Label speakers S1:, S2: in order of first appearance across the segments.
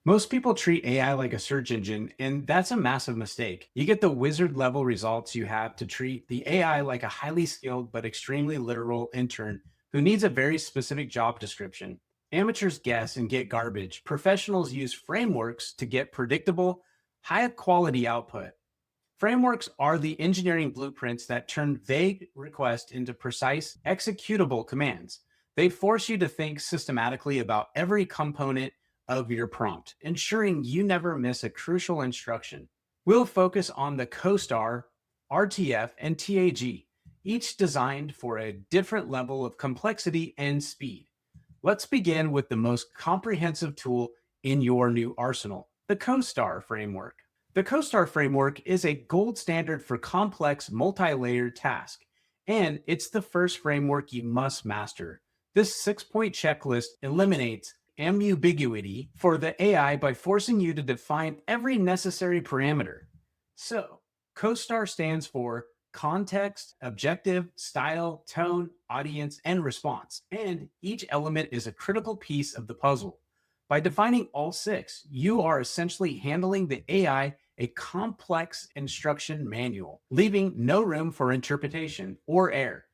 S1: Most people treat AI like a search engine, and that's a massive mistake. You get the wizard level results you have to treat the AI like a highly skilled but extremely literal intern who needs a very specific job description. Amateurs guess and get garbage. Professionals use frameworks to get predictable, high quality output. Frameworks are the engineering blueprints that turn vague requests into precise, executable commands. They force you to think systematically about every component of your prompt, ensuring you never miss a crucial instruction. We'll focus on the CoStar, RTF, and TAG, each designed for a different level of complexity and speed. Let's begin with the most comprehensive tool in your new arsenal, the CoStar framework. The CoStar framework is a gold standard for complex, multi-layered tasks, and it's the first framework you must master. This six-point checklist eliminates ambiguity for the AI by forcing you to define every necessary parameter. So, CoStar stands for context, objective, style, tone, audience, and response. And each element is a critical piece of the puzzle. By defining all six, you are essentially handling the AI a complex instruction manual, leaving no room for interpretation or error.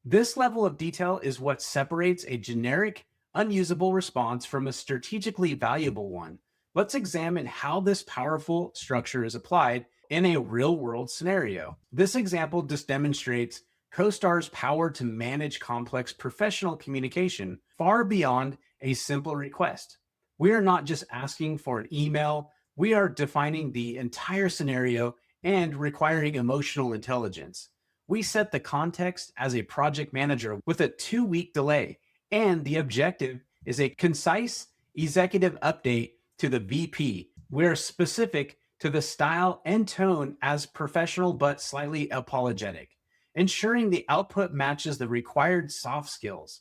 S1: This level of detail is what separates a generic, unusable response from a strategically valuable one. Let's examine how this powerful structure is applied in a real world scenario. This example just demonstrates CoStar's power to manage complex professional communication far beyond a simple request. We are not just asking for an email, we are defining the entire scenario and requiring emotional intelligence. We set the context as a project manager with a 2 week delay, and the objective is a concise executive update to the VP. We're specific to the style and tone as professional but slightly apologetic, ensuring the output matches the required soft skills.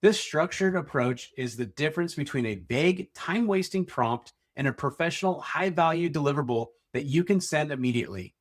S1: This structured approach is the difference between a vague, time wasting prompt and a professional, high value deliverable that you can send immediately.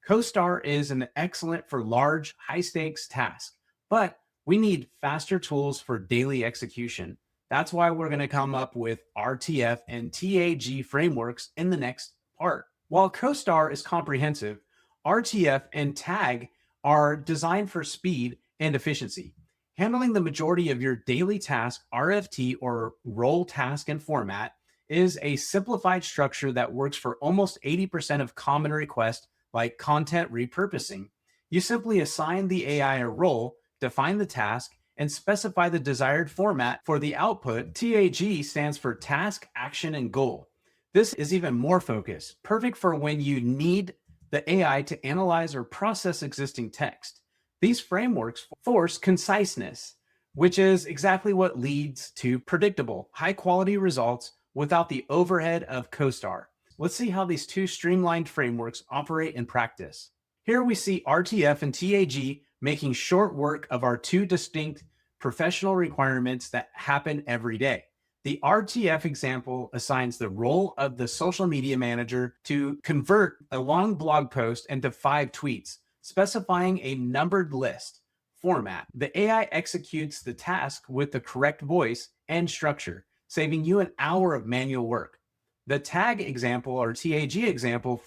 S1: CoStar is an excellent for large, high stakes tasks, but we need faster tools for daily execution. That's why we're going to come up with RTF and TAG frameworks in the next part. While CoStar is comprehensive, RTF and TAG are designed for speed and efficiency. Handling the majority of your daily task, RFT or role task and format, is a simplified structure that works for almost 80% of common requests like content repurposing. You simply assign the AI a role, define the task, and specify the desired format for the output. TAG stands for task, action, and goal. This is even more focused, perfect for when you need the AI to analyze or process existing text. These frameworks force conciseness, which is exactly what leads to predictable, high quality results without the overhead of CoStar. Let's see how these two streamlined frameworks operate in practice. Here we see RTF and TAG making short work of our two distinct professional requirements that happen every day. The RTF example assigns the role of the social media manager to convert a long blog post into 5 tweets, specifying a numbered list format. The AI executes the task with the correct voice and structure, saving you an hour of manual work. The tag example or TAG example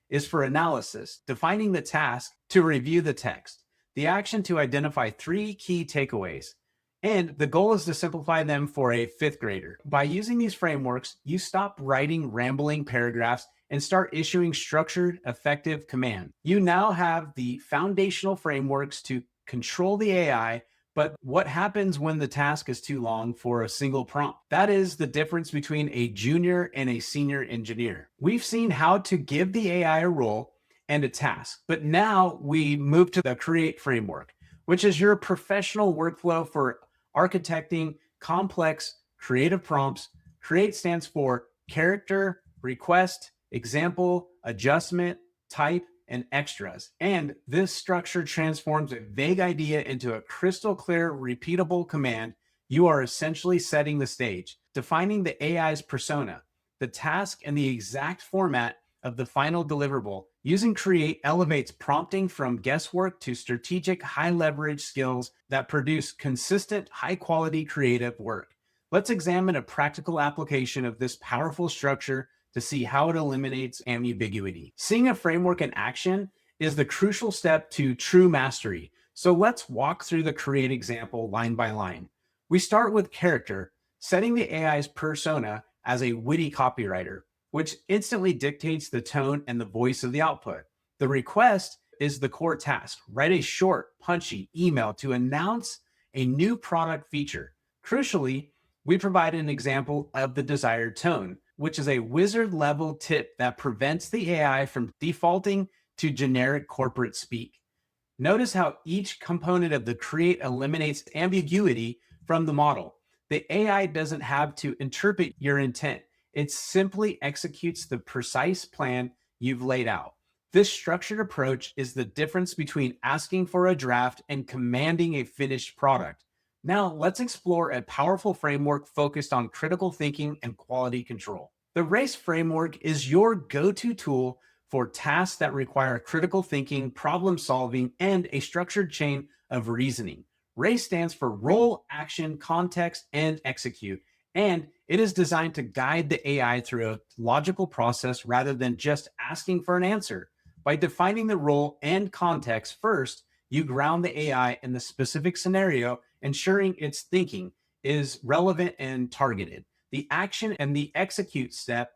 S1: is for analysis, defining the task to review the text, the action to identify 3 key takeaways, and the goal is to simplify them for a fifth grader. By using these frameworks, you stop writing rambling paragraphs and start issuing structured, effective command. You now have the foundational frameworks to control the AI, but what happens when the task is too long for a single prompt? That is the difference between a junior and a senior engineer. We've seen how to give the AI a role and a task, but now we move to the create framework, which is your professional workflow for architecting complex creative prompts. Create stands for character, request, example, adjustment, type, and extras. And this structure transforms a vague idea into a crystal clear, repeatable command. You are essentially setting the stage, defining the AI's persona, the task, and the exact format of the final deliverable. Using Create elevates prompting from guesswork to strategic, high leverage skills that produce consistent, high quality creative work. Let's examine a practical application of this powerful structure to see how it eliminates ambiguity. Seeing a framework in action is the crucial step to true mastery. So let's walk through the create example line by line. We start with character, setting the AI's persona as a witty copywriter, which instantly dictates the tone and the voice of the output. The request is the core task. Write a short, punchy email to announce a new product feature. Crucially, we provide an example of the desired tone, which is a wizard level tip that prevents the AI from defaulting to generic corporate speak. Notice how each component of the create eliminates ambiguity from the model. The AI doesn't have to interpret your intent. It simply executes the precise plan you've laid out. This structured approach is the difference between asking for a draft and commanding a finished product. Now, let's explore a powerful framework focused on critical thinking and quality control. The RACE framework is your go to tool for tasks that require critical thinking, problem solving, and a structured chain of reasoning. RACE stands for role, action, context, and execute. And it is designed to guide the AI through a logical process rather than just asking for an answer. By defining the role and context first, you ground the AI in the specific scenario, ensuring its thinking is relevant and targeted. The action and the execute step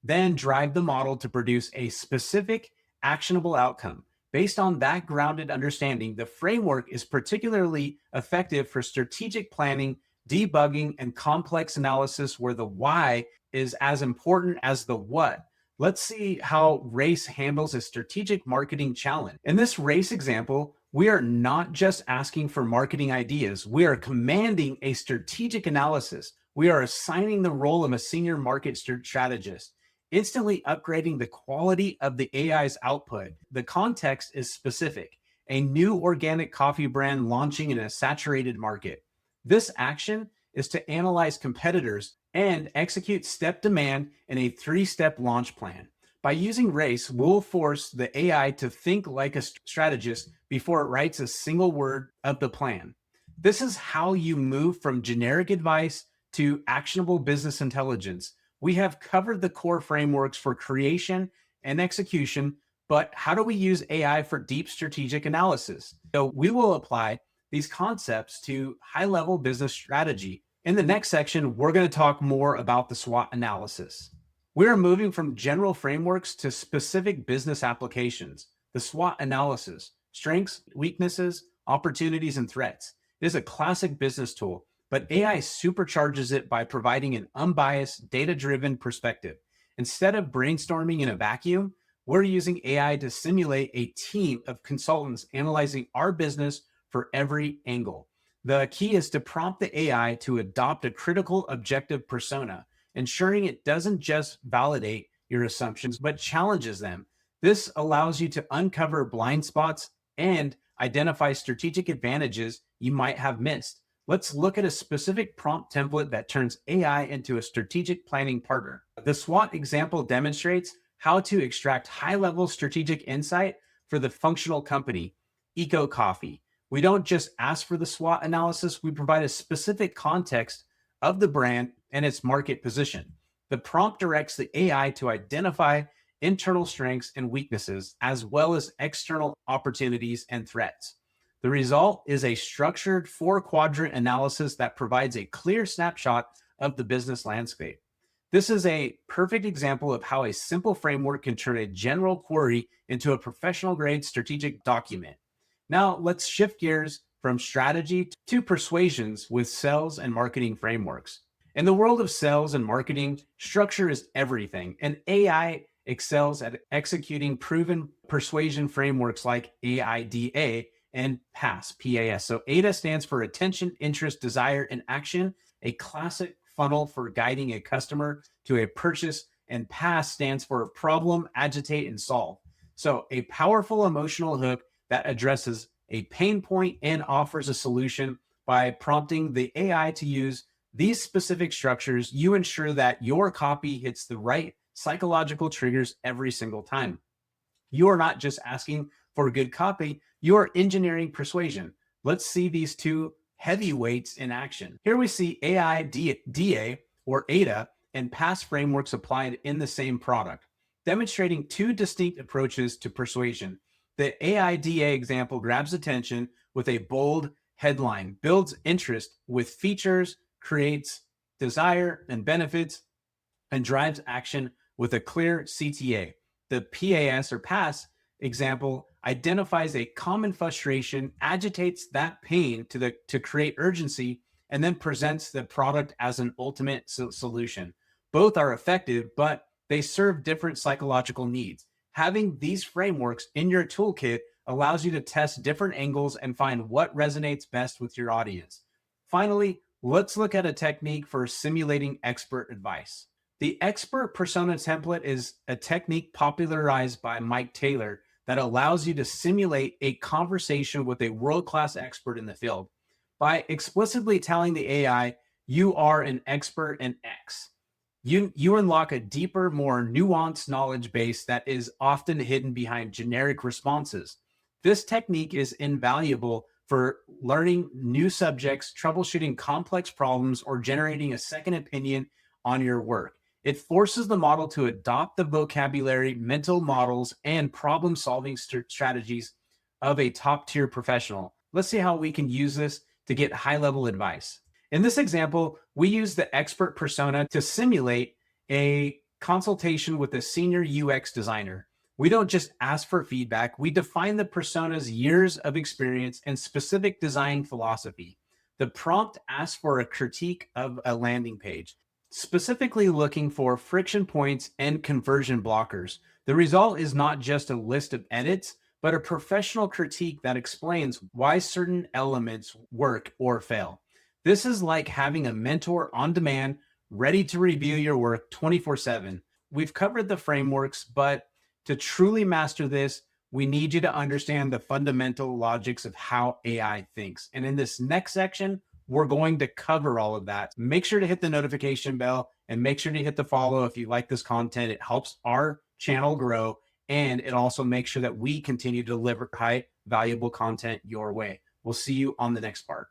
S1: then drive the model to produce a specific actionable outcome. Based on that grounded understanding, the framework is particularly effective for strategic planning, debugging, and complex analysis where the why is as important as the what. Let's see how RACE handles a strategic marketing challenge. In this RACE example, we are not just asking for marketing ideas, we are commanding a strategic analysis. We are assigning the role of a senior market strategist, instantly upgrading the quality of the AI's output. The context is specific: a new organic coffee brand launching in a saturated market. This action is to analyze competitors and execute step demand in a 3-step launch plan. By using RACE, we'll force the AI to think like a strategist before it writes a single word of the plan. This is how you move from generic advice to actionable business intelligence. We have covered the core frameworks for creation and execution, but how do we use AI for deep strategic analysis? So we will apply these concepts to high-level business strategy. In the next section, we're going to talk more about the SWOT analysis. We are moving from general frameworks to specific business applications. The SWOT analysis: strengths, weaknesses, opportunities, and threats. It is a classic business tool, but AI supercharges it by providing an unbiased, data-driven perspective. Instead of brainstorming in a vacuum, we're using AI to simulate a team of consultants analyzing our business for every angle. The key is to prompt the AI to adopt a critical objective persona, ensuring it doesn't just validate your assumptions, but challenges them. This allows you to uncover blind spots and identify strategic advantages you might have missed. Let's look at a specific prompt template that turns AI into a strategic planning partner. The SWOT example demonstrates how to extract high-level strategic insight for the functional company, Eco Coffee. We don't just ask for the SWOT analysis, we provide a specific context of the brand and its market position. The prompt directs the AI to identify internal strengths and weaknesses, as well as external opportunities and threats. The result is a structured 4-quadrant analysis that provides a clear snapshot of the business landscape. This is a perfect example of how a simple framework can turn a general query into a professional-grade strategic document. Now, let's shift gears from strategy to persuasions with sales and marketing frameworks. In the world of sales and marketing, structure is everything, and AI excels at executing proven persuasion frameworks like AIDA and PAS, PAS. So AIDA stands for attention, interest, desire, and action, a classic funnel for guiding a customer to a purchase, and PAS stands for problem, agitate, and solve. So a powerful emotional hook that addresses a pain point and offers a solution. By prompting the AI to use these specific structures, you ensure that your copy hits the right psychological triggers every single time. You are not just asking for good copy, you are engineering persuasion. Let's see these two heavyweights in action. Here we see AI DA or ADA and past frameworks applied in the same product, demonstrating two distinct approaches to persuasion. The AIDA example grabs attention with a bold headline, builds interest with features, creates desire and benefits, and drives action with a clear CTA. The PAS or pass example identifies a common frustration, agitates that pain to create urgency, and then presents the product as an ultimate solution. Both are effective, but they serve different psychological needs. Having these frameworks in your toolkit allows you to test different angles and find what resonates best with your audience. Finally, let's look at a technique for simulating expert advice. The expert persona template is a technique popularized by Mike Taylor that allows you to simulate a conversation with a world-class expert in the field. By explicitly telling the AI, you are an expert in X, you unlock a deeper, more nuanced knowledge base that is often hidden behind generic responses. This technique is invaluable for learning new subjects, troubleshooting complex problems, or generating a second opinion on your work. It forces the model to adopt the vocabulary, mental models, and problem solving strategies of a top tier professional. Let's see how we can use this to get high level advice. In this example, we use the expert persona to simulate a consultation with a senior UX designer. We don't just ask for feedback, we define the persona's years of experience and specific design philosophy. The prompt asks for a critique of a landing page, specifically looking for friction points and conversion blockers. The result is not just a list of edits, but a professional critique that explains why certain elements work or fail. This is like having a mentor on demand, ready to review your work 24/7. We've covered the frameworks, but to truly master this, we need you to understand the fundamental logics of how AI thinks. And in this next section, we're going to cover all of that. Make sure to hit the notification bell and make sure to hit the follow if you like this content. It helps our channel grow, and it also makes sure that we continue to deliver high valuable content your way. We'll see you on the next part.